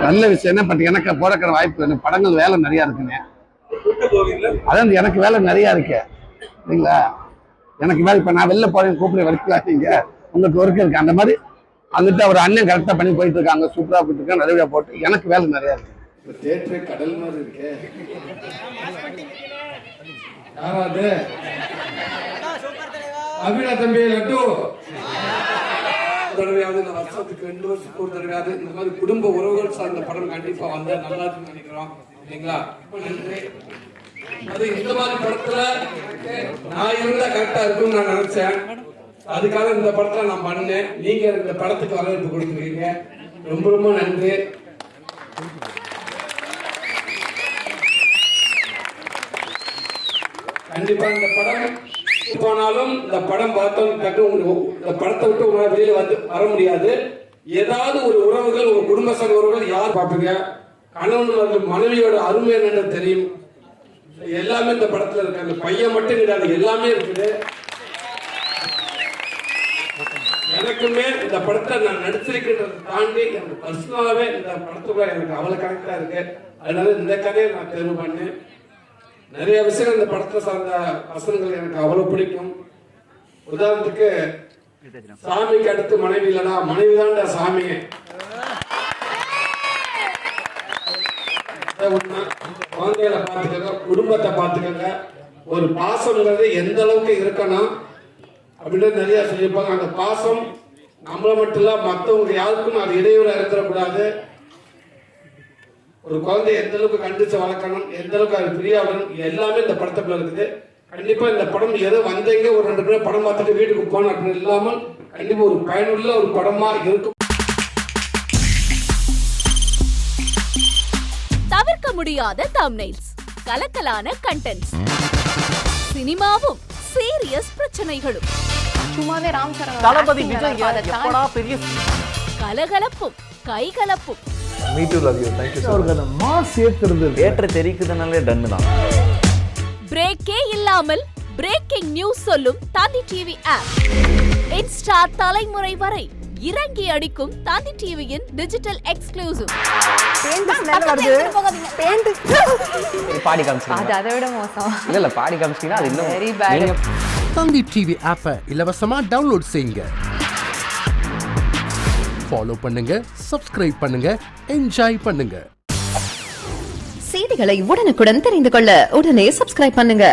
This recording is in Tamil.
நல்ல விஷயம் என்ன பண்றீங்க? எனக்கு போறக்கிற வாய்ப்பு வேணும். படங்கள் வேலை நிறைய இருக்குங்க. அதான் எனக்கு வேலை நிறைய இருக்கு இல்லைங்களா? எனக்கு வேலை இப்ப நான் வெளில போறேன் கூப்பிட வரைக்கும் உங்களுக்கு ஒர்க் இருக்கு. அந்த மாதிரி வந்துட்டு அவர் அண்ணன் கரெக்டா பண்ணி போயிட்டு இருக்காங்க. சூப்பரா போயிட்டு இருக்காங்க. நிறைய போட்டு எனக்கு வேலை நிறைய இருக்கு. தேட்டரே கடல் மாதிரி இருக்கு. யாராவது அபிநா தம்பி லட்டு தடவையாவது இந்த வருஷத்துக்கு 2 வருஷத்துக்கு ஒரு தடவையாவது இந்த மாதிரி குடும்ப உறவுகள் சார்ந்த படம் கண்டிப்பா வந்தா நல்லா இருக்குன்னு நினைக்கிறோம் இல்லைங்களா? நன்றி. அது இந்த மாதிரி படத்துல நான் இருந்தா கரெக்டா இருக்கும்னு நான் நினைச்சேன். அதுக்காக இந்த படத்துல நான் பண்ணேன். நீங்க இந்த படத்துக்கு வரவேற்பு கொடுத்துருக்கீங்க. ரொம்ப ரொம்ப நன்றி. கண்டிப்பா இந்த படம் போனாலும் இந்த படம் பார்த்தோம் இந்த படத்தை விட்டு உங்களால் வெளியில வர முடியாது. ஏதாவது ஒரு உறவுகள் உங்க குடும்ப சங்க உறவுகள் யார் பார்ப்பீங்க? கணவன் மனைவியோட அருமை என்னன்னு தெரியும். எல்லாமே இந்த படத்துல இருக்கு. அந்த பையன் மட்டும் கிடையாது, எல்லாமே இருக்குது. எனக்குமே இந்த படத்தை நான் நடிச்சிருக்கிறத தாண்டி எனக்கு பர்சனலாவே இந்த படத்துக்குள்ள எனக்கு அவ்வளவு கனெக்டா இருக்கு. அதனால இந்த கதையை நான் தேர்வு பண்ணேன். நிறைய விஷயங்கள் இந்த படத்தை சார்ந்த வசனங்கள் எனக்கு அவ்வளவு பிடிக்கும். உதாரணத்துக்கு சாமிக்கு அடுத்து மனைவி இல்லடா, மனைவி தான்டா சாமி. குழந்தைகளை பார்த்துக்கங்க, குடும்பத்தை பார்த்துக்கங்க. ஒரு பாசம்ங்கிறது எந்த அளவுக்கு இருக்கணும் அப்படின்னு நிறைய சொல்லியிருப்பாங்க. அந்த பாசம் நம்மள மட்டும் இல்ல மற்றவங்க யாருக்கும் அது இடையூறா இருக்கக்கூடாது. ஒரு குழந்தை எந்த அளவுக்கு கண்டிச்சு வளர்க்கணும், எந்த அளவுக்கு அது பிரியாவிடணும், எல்லாமே இந்த படத்துக்குள்ள இருக்குது. கண்டிப்பா இந்த படம் ஏதோ வந்தீங்க ஒரு 2 பேர் படம் பார்த்துட்டு வீட்டுக்கு போன அப்படின்னு இல்லாமல் கண்டிப்பா ஒரு பயனுள்ள ஒரு படமா இருக்கும். தவிர்க்க முடியாத தம்ப்நெயில்ஸ், கலக்கலான கண்டென்ட்ஸ், சினிமாவும் சீரியஸ் பிரச்சனைகளும், சும்மாவே ராம் சரண் தளபதி விஜய் எப்படா பெரிய கலகலப்பும் கைகலப்பும். Me too, love you. Thank you so much. அவருக்கு அந்த மாஸ் ஏத்துறது தேட்டர் தெரிக்குதுனாலே டன்னு தான். பிரேக்கே இல்லாமல் பிரேக்கிங் நியூஸ் சொல்லும் தந்தி டிவி ஆப். இன்ஸ்டா தலைமுறை வரை இறங்கி அடிக்கும் தந்தி டிவியின் டிஜிட்டல் எக்ஸ்க்ளூசிவ். பாடி காமிச்சிட்டீங்க. அது அதை விட மோசம். இல்ல பாடி காமிச்சிட்டீங்கன்னா அது இன்னும் வெரி பேட். தந்தி டிவி ஆப்பை இலவசமா டவுன்லோட் செய்யுங்க. ஃபாலோ பண்ணுங்க, சப்ஸ்கிரைப் பண்ணுங்க, என்ஜாய் பண்ணுங்க. செய்திகளை உடனுக்குடன் தெரிந்து கொள்ள உடனே சப்ஸ்கிரைப் பண்ணுங்க.